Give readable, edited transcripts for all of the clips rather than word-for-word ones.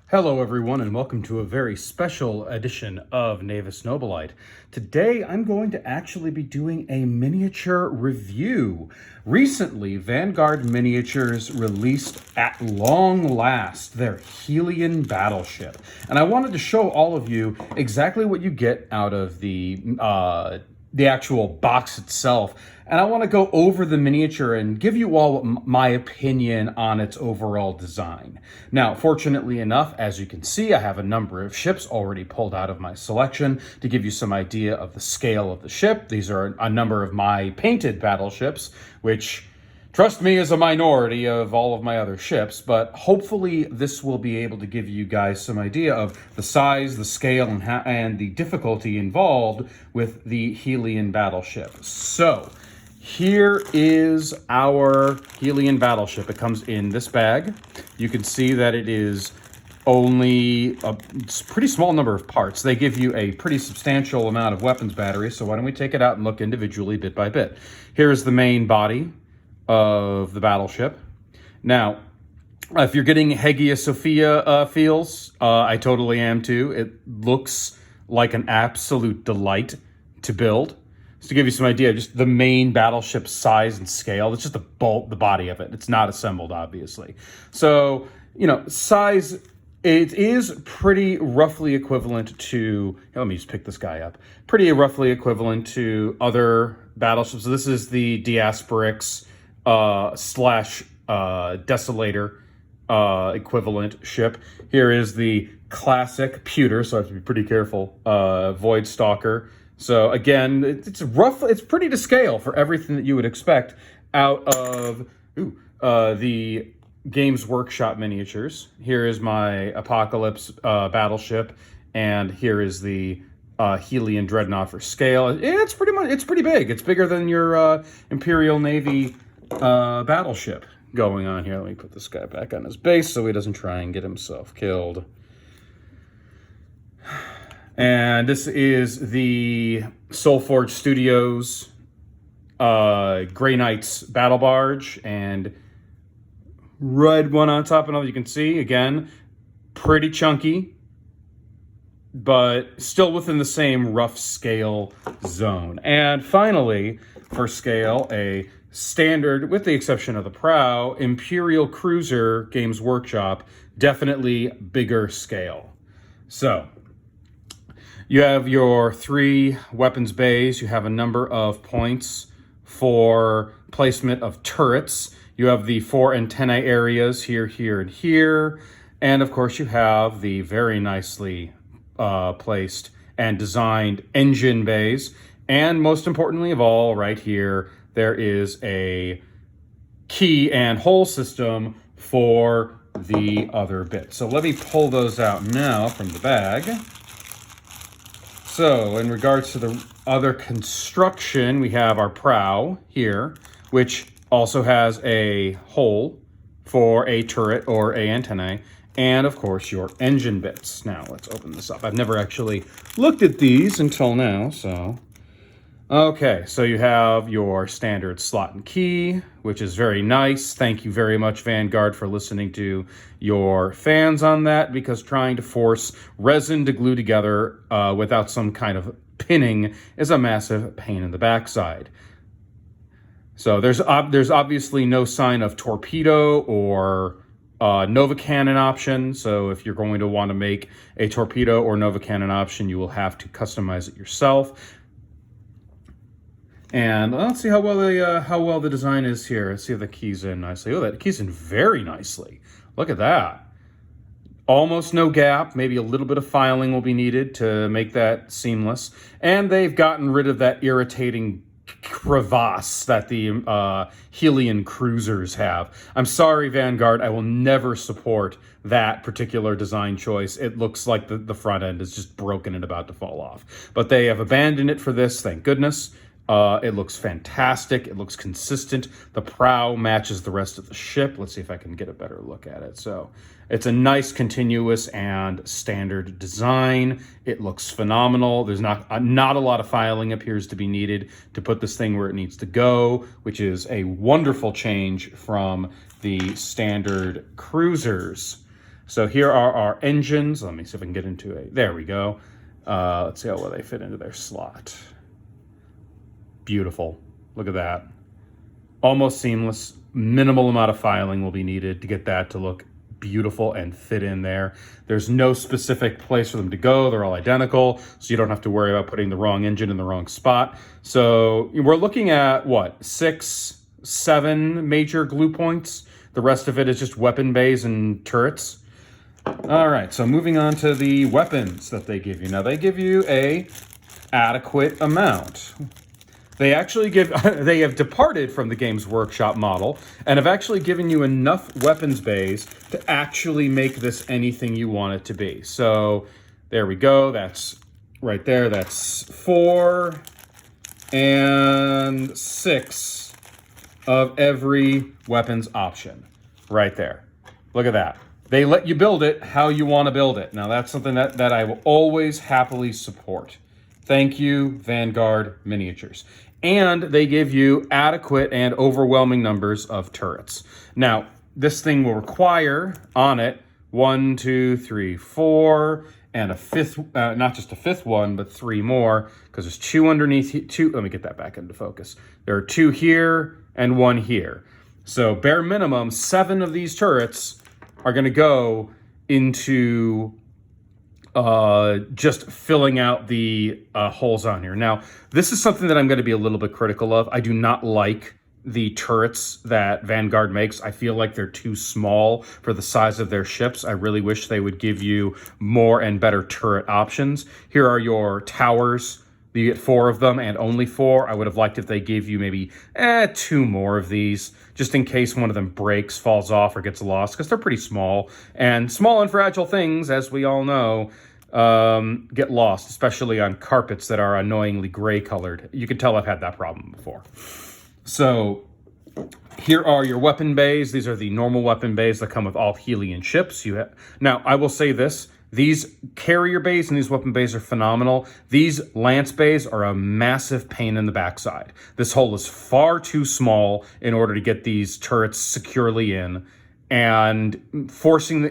Hello everyone and welcome to a very special edition of Navis Nobilite. Today I'm going to actually be doing a miniature review. Recently, Vanguard Miniatures released at long last their Helian battleship. And I wanted to show all of you exactly what you get out of the actual box itself. And I want to go over the miniature and give you all my opinion on its overall design. Now, fortunately enough, as you can see, I have a number of ships already pulled out of my selection to give you some idea of the scale of the ship. These are a number of my painted battleships, which, trust me, is a minority of all of my other ships, but hopefully this will be able to give you guys some idea of the size, the scale, and the difficulty involved with the Helian battleship. So, here is our Helian battleship. It comes in this bag. You can see that it is only a pretty small number of parts. They give you a pretty substantial amount of weapons batteries, so why don't we take it out and look individually bit by bit. Here is the main body of the battleship. Now, if you're getting Hagia Sophia feels, I totally am too. It looks like an absolute delight to build. Just to give you some idea, just the main battleship size and scale, it's just the body of it. It's not assembled, obviously. So, size, it is pretty roughly equivalent to, let me just pick this guy up, pretty roughly equivalent to other battleships. So this is the Diasporix slash Desolator equivalent ship. Here is the classic pewter, so I have to be pretty careful, Void Stalker. So again, it's pretty to scale for everything that you would expect out of the Games Workshop miniatures. Here is my Apocalypse battleship, and here is the Helian Dreadnought for scale. It's pretty big. It's bigger than your Imperial Navy battleship going on here. Let me put this guy back on his base so he doesn't try and get himself killed. And this is the Soulforge Studios Grey Knights Battle Barge, and red one on top. And you can see, again, pretty chunky, but still within the same rough scale zone. And finally, for scale, a standard, with the exception of the prow, Imperial Cruiser Games Workshop, definitely bigger scale. So, you have your 3 weapons bays. You have a number of points for placement of turrets. You have the 4 antennae areas here, here, and here. And of course, you have the very nicely placed and designed engine bays. And most importantly of all, right here, there is a key and hole system for the other bits. So let me pull those out now from the bag. So, in regards to the other construction, we have our prow here, which also has a hole for a turret or a antennae, and of course your engine bits. Now, let's open this up. I've never actually looked at these until now, so. Okay, so you have your standard slot and key, which is very nice. Thank you very much, Vanguard, for listening to your fans on that, because trying to force resin to glue together without some kind of pinning is a massive pain in the backside. So there's obviously no sign of torpedo or Nova Cannon option. So if you're going to want to make a torpedo or Nova Cannon option, you will have to customize it yourself. And let's see how well the design is here. Let's see if the key's in nicely. Oh, that key's in very nicely. Look at that. Almost no gap. Maybe a little bit of filing will be needed to make that seamless. And they've gotten rid of that irritating crevasse that the Helian cruisers have. I'm sorry, Vanguard. I will never support that particular design choice. It looks like the front end is just broken and about to fall off. But they have abandoned it for this, thank goodness. It looks fantastic. It looks consistent. The prow matches the rest of the ship. Let's see if I can get a better look at it. So it's a nice, continuous, and standard design. It looks phenomenal. There's not a lot of filing appears to be needed to put this thing where it needs to go, which is a wonderful change from the standard cruisers. So here are our engines. Let me see if I can get into it. There we go. Let's see how well they fit into their slot. Beautiful. Look at that. Almost seamless. Minimal amount of filing will be needed to get that to look beautiful and fit in there. There's no specific place for them to go. They're all identical, so you don't have to worry about putting the wrong engine in the wrong spot. So we're looking at, what, 6, 7 major glue points. The rest of it is just weapon bays and turrets. All right, so moving on to the weapons that they give you. Now, they give you a adequate amount. They actually they have departed from the Games Workshop model and have actually given you enough weapons bays to actually make this anything you want it to be. So there we go. That's right there. That's 4 and 6 of every weapons option right there. Look at that. They let you build it how you want to build it. Now, that's something that I will always happily support. Thank you, Vanguard Miniatures. And they give you adequate and overwhelming numbers of turrets. Now, this thing will require on it 1, 2, 3, 4, and a fifth, not just a fifth one, but 3 more, because there's 2 underneath, 2, let me get that back into focus. There are 2 here and 1 here. So bare minimum, 7 of these turrets are going to go into just filling out the holes on here. Now, this is something that I'm going to be a little bit critical of. I do not like the turrets that Vanguard makes. I feel like they're too small for the size of their ships. I really wish they would give you more and better turret options. Here are your towers. You get 4 of them and only 4. I would have liked if they gave you maybe 2 more of these, just in case one of them breaks, falls off, or gets lost, because they're pretty small. And small and fragile things, as we all know, get lost, especially on carpets that are annoyingly gray colored. You can tell I've had that problem before. So here are your weapon bays. These are the normal weapon bays that come with all Helian ships. Now, I will say this. These carrier bays and these weapon bays are phenomenal. These lance bays are a massive pain in the backside. This hole is far too small in order to get these turrets securely in, and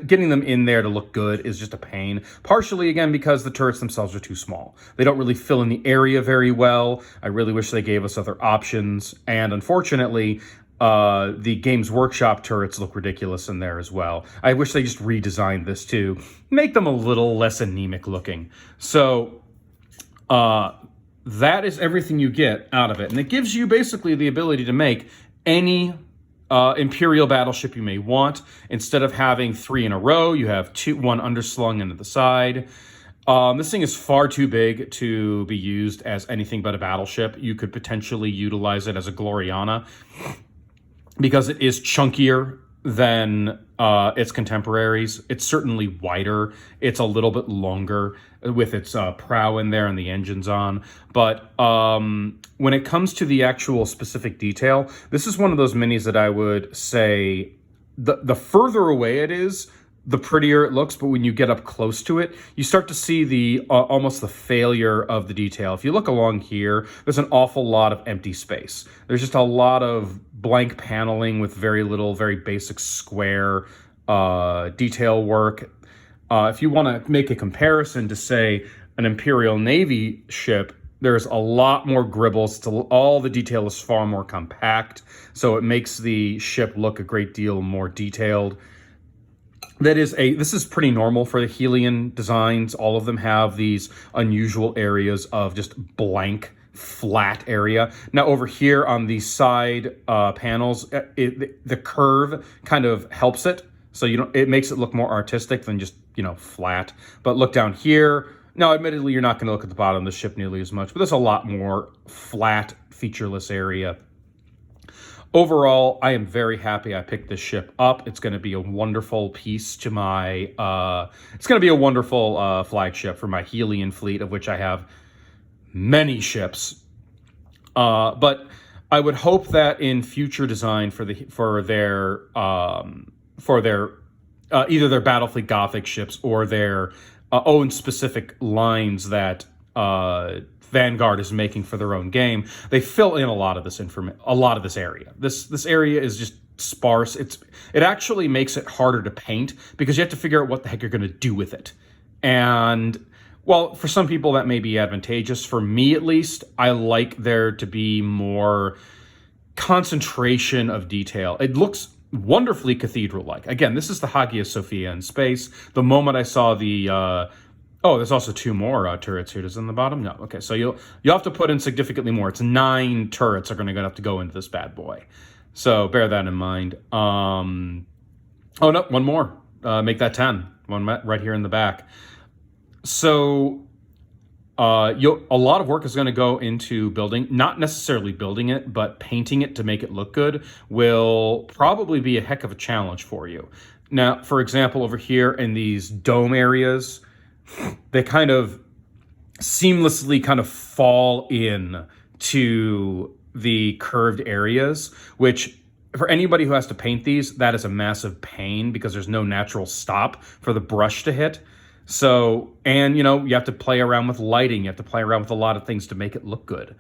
getting them in there to look good is just a pain. Partially, again, because the turrets themselves are too small. They don't really fill in the area very well. I really wish they gave us other options, and unfortunately, the Games Workshop turrets look ridiculous in there as well. I wish they just redesigned this to make them a little less anemic looking. So that is everything you get out of it. And it gives you basically the ability to make any Imperial battleship you may want. Instead of having 3 in a row, you have 1 underslung into the side. This thing is far too big to be used as anything but a battleship. You could potentially utilize it as a Gloriana, because it is chunkier than its contemporaries. It's certainly wider. It's a little bit longer with its prow in there and the engines on. But when it comes to the actual specific detail, this is one of those minis that I would say the further away it is, the prettier it looks, but when you get up close to it, you start to see the almost the failure of the detail. If you look along here, there's an awful lot of empty space. There's just a lot of blank paneling with very little, very basic square detail work. If you want to make a comparison to, say, an Imperial Navy ship, there's a lot more gribbles. All the detail is far more compact, so it makes the ship look a great deal more detailed. This is pretty normal for the Helian designs. All of them have these unusual areas of just blank, flat area. Now over here on the side panels, the curve kind of helps it. So it makes it look more artistic than just, flat. But look down here. Now, admittedly, you're not going to look at the bottom of the ship nearly as much, but there's a lot more flat, featureless area. Overall, I am very happy I picked this ship up. It's going to be a wonderful piece to my, it's going to be a wonderful flagship for my Helian fleet, of which I have many ships. But I would hope that in future design for their either their Battlefleet Gothic ships or their own specific lines that Vanguard is making for their own game, they fill in a lot of this area. This area is just sparse. It actually makes it harder to paint because you have to figure out what the heck you're going to do with it. And well, for some people that may be advantageous. For me, at least, I like there to be more concentration of detail. It looks wonderfully cathedral-like. Again, this is the Hagia Sophia in space. The moment I saw the oh, there's also 2 more turrets here. Does it in the bottom? No. Okay, so you'll have to put in significantly more. It's 9 turrets are going to have to go into this bad boy. So bear that in mind. Oh no, 1 more. Make that 10. One right here in the back. So a lot of work is going to go into building, not necessarily building it, but painting it to make it look good will probably be a heck of a challenge for you. Now, for example, over here in these dome areas, they kind of seamlessly kind of fall in to the curved areas, which for anybody who has to paint these, that is a massive pain because there's no natural stop for the brush to hit. So, and you have to play around with lighting. You have to play around with a lot of things to make it look good.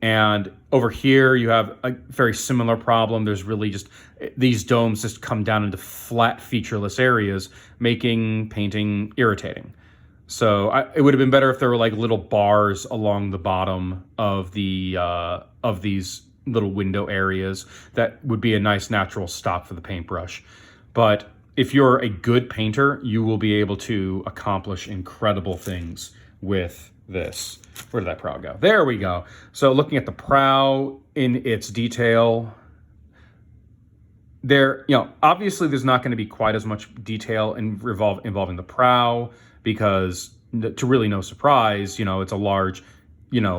And over here, you have a very similar problem. There's really just, these domes just come down into flat, featureless areas, making painting irritating. So it would have been better if there were like little bars along the bottom of the of these little window areas. That would be a nice natural stop for the paintbrush. But if you're a good painter, you will be able to accomplish incredible things with this. Where did that prow go? There we go. So looking at the prow in its detail, there, obviously there's not going to be quite as much detail involving the prow because, to really no surprise, it's a large,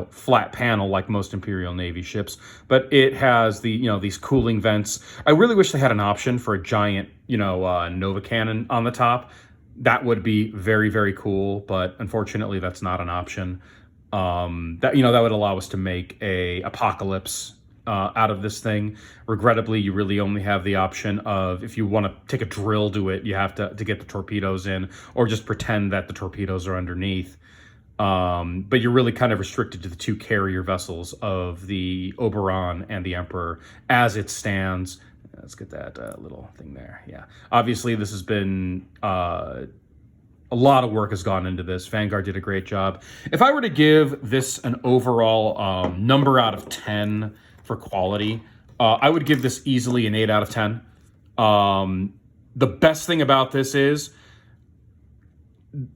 flat panel like most Imperial Navy ships, but it has these cooling vents. I really wish they had an option for a giant, Nova cannon on the top. That would be very, very cool, but unfortunately that's not an option. That would allow us to make a Apocalypse out of this thing. Regrettably, you really only have the option of, if you want to take a drill to it, you have to get the torpedoes in, or just pretend that the torpedoes are underneath. But you're really kind of restricted to the 2 carrier vessels of the Oberon and the Emperor as it stands. Let's get that little thing there. Yeah. Obviously, this has been a lot of work has gone into this. Vanguard did a great job. If I were to give this an overall number out of 10 for quality, I would give this easily an 8 out of 10. The best thing about this is,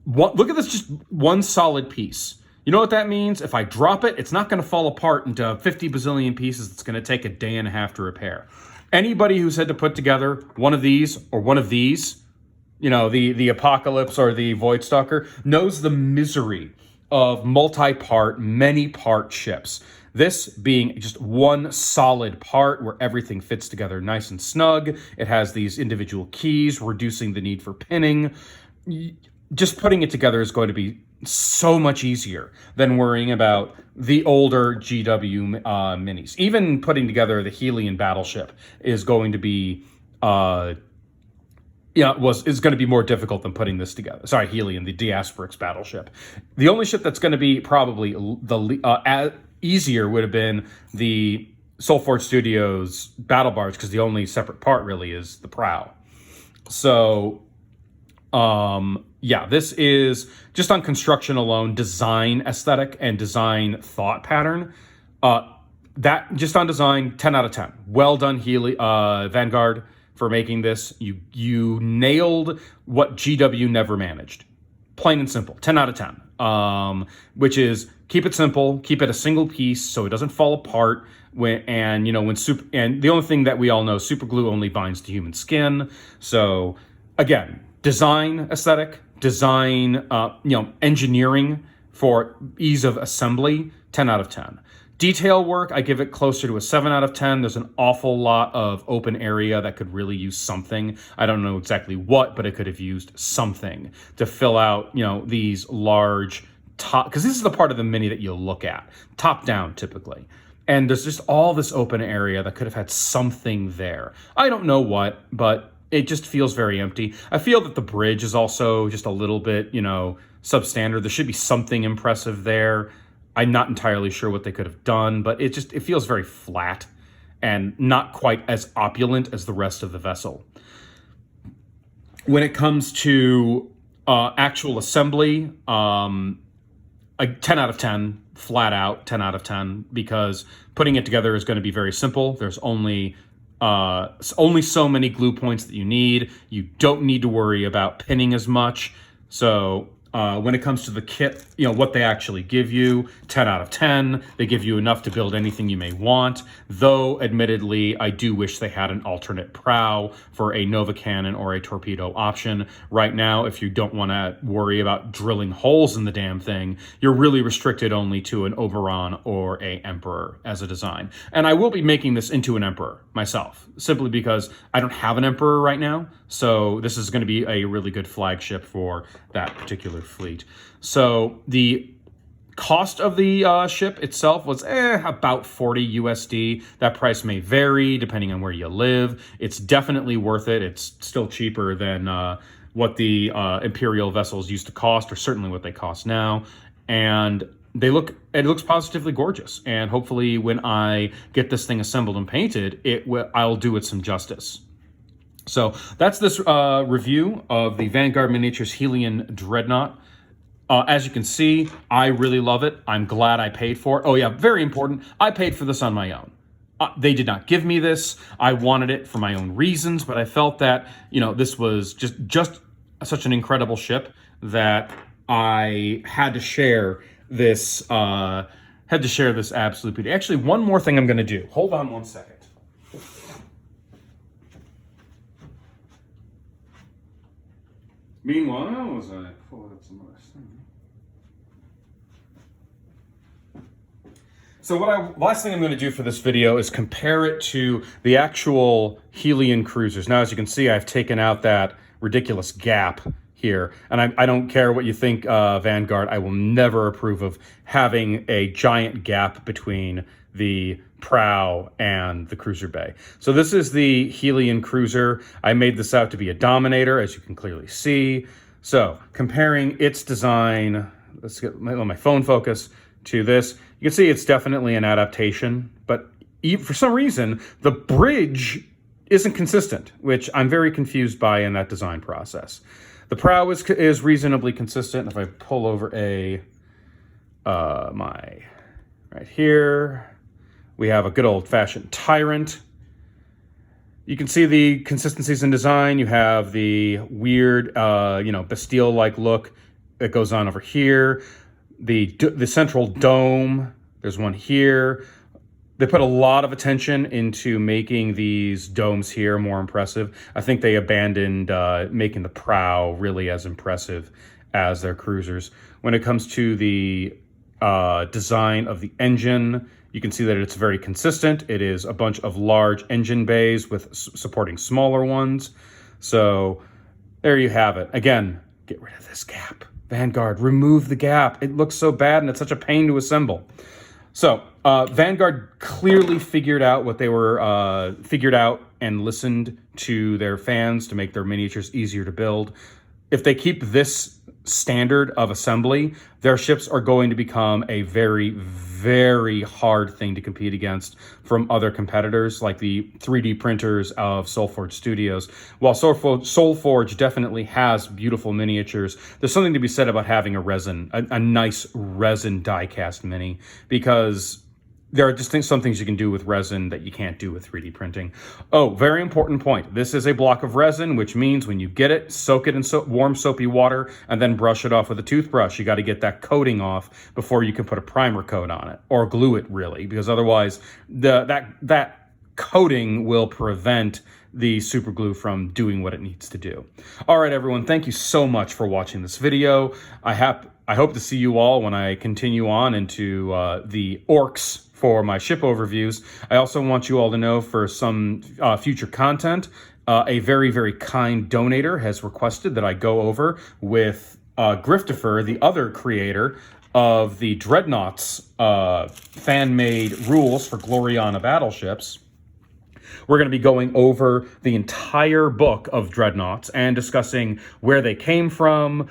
look at this, just one solid piece. You know what that means? If I drop it, it's not going to fall apart into 50 bazillion pieces. It's going to take a day and a half to repair. Anybody who's had to put together one of these or one of these, the Apocalypse or the Voidstalker, knows the misery of multi-part, many-part ships. This being just one solid part where everything fits together nice and snug. It has these individual keys, reducing the need for pinning. Just putting it together is going to be so much easier than worrying about the older GW minis. Even putting together the Helian battleship is going to be is going to be more difficult than putting this together. Sorry, Helian, the Diasporix battleship. The only ship that's going to be probably the easier would have been the Soulforge Studios battle barge, because the only separate part really is the prow. So this is just on construction alone, design aesthetic and design thought pattern. That just on design, 10 out of 10. Well done, Vanguard, for making this. You nailed what GW never managed. Plain and simple, 10 out of 10. Which is, keep it simple, keep it a single piece so it doesn't fall apart. And the only thing that we all know, super glue only binds to human skin. So again, design aesthetic, design, engineering for ease of assembly, 10 out of 10. Detail work, I give it closer to a 7 out of 10. There's an awful lot of open area that could really use something. I don't know exactly what, but it could have used something to fill out, these large top, because this is the part of the mini that you'll look at, top down typically. And there's just all this open area that could have had something there. I don't know what, but it just feels very empty. I feel that the bridge is also just a little bit, substandard. There should be something impressive there. I'm not entirely sure what they could have done, but it feels very flat. and not quite as opulent as the rest of the vessel. When it comes to actual assembly, a 10 out of 10, flat out 10 out of 10, because putting it together is going to be very simple. There's only so many glue points that you need. You don't need to worry about pinning as much. So when it comes to the kit, what they actually give you, 10 out of 10. They give you enough to build anything you may want, though admittedly, I do wish they had an alternate prow for a Nova cannon or a torpedo option. Right now, if you don't want to worry about drilling holes in the damn thing, you're really restricted only to an Oberon or a Emperor as a design. And I will be making this into an Emperor myself, simply because I don't have an Emperor right now, so this is going to be a really good flagship for that particular fleet. So the cost of the ship itself was about 40 USD. That price may vary depending on where you live. It's definitely worth it. It's still cheaper than what the Imperial vessels used to cost, or certainly what they cost now. And it looks positively gorgeous. And hopefully when I get this thing assembled and painted, I'll do it some justice. So that's this review of the Vanguard Miniatures Helian Dreadnought. As you can see, I really love it. I'm glad I paid for it. Oh yeah, very important. I paid for this on my own. They did not give me this. I wanted it for my own reasons, but I felt that, this was just such an incredible ship that I had to share this, absolute beauty. Actually, one more thing I'm going to do. Hold on one second. Meanwhile, as I pull up some other stuff. So last thing I'm going to do for this video is compare it to the actual Helian cruisers. Now, as you can see, I've taken out that ridiculous gap here. And I don't care what you think, Vanguard. I will never approve of having a giant gap between the prow and the cruiser bay. So this is the Helian cruiser. I made this out to be a Dominator, as you can clearly see. So comparing its design, let's get my phone focus to this. You can see it's definitely an adaptation, but for some reason, the bridge isn't consistent, which I'm very confused by in that design process. The prow is reasonably consistent. If I pull over right here, we have a good old-fashioned Tyrant. You can see the consistencies in design. You have the weird, Bastille-like look that goes on over here. The central dome, there's one here. They put a lot of attention into making these domes here more impressive. I think they abandoned making the prow really as impressive as their cruisers. When it comes to the design of the engine, you can see that it's very consistent. It is a bunch of large engine bays with supporting smaller ones. So there you have it. Again, get rid of this gap. Vanguard, remove the gap. It looks so bad and it's such a pain to assemble. So Vanguard clearly figured out what they were figured out and listened to their fans to make their miniatures easier to build. If they keep this standard of assembly, their ships are going to become a very, very hard thing to compete against from other competitors like the 3D printers of Soulforge Studios. While Soulforge definitely has beautiful miniatures, there's something to be said about having a nice resin die-cast mini, because there are just some things you can do with resin that you can't do with 3D printing. Oh, very important point. This is a block of resin, which means when you get it, soak it in warm soapy water and then brush it off with a toothbrush. You got to get that coating off before you can put a primer coat on it, or glue it really, because otherwise that coating will prevent the super glue from doing what it needs to do. All right, everyone, thank you so much for watching this video. I hope to see you all when I continue on into the orcs for my ship overviews. I also want you all to know, for some future content, a very, very kind donator has requested that I go over with Griftifer, the other creator of the Dreadnoughts fan-made rules for Gloriana battleships. We're going to be going over the entire book of Dreadnoughts and discussing where they came from,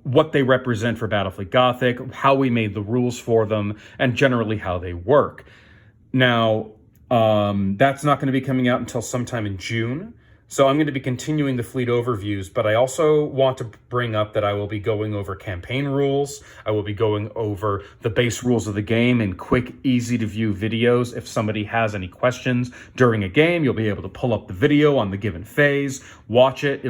what they represent for Battlefleet Gothic, how we made the rules for them, and generally how they work. Now, That's not going to be coming out until sometime in June. So I'm going to be continuing the fleet overviews, but I also want to bring up that I will be going over campaign rules. I will be going over the base rules of the game in quick, easy to view videos. If somebody has any questions during a game, you'll be able to pull up the video on the given phase, watch it.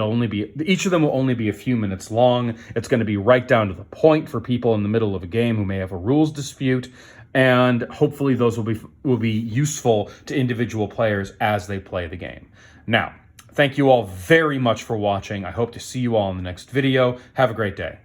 Each of them will only be a few minutes long. It's going to be right down to the point for people in the middle of a game who may have a rules dispute. And hopefully those will be useful to individual players as they play the game. Now, thank you all very much for watching. I hope to see you all in the next video. Have a great day.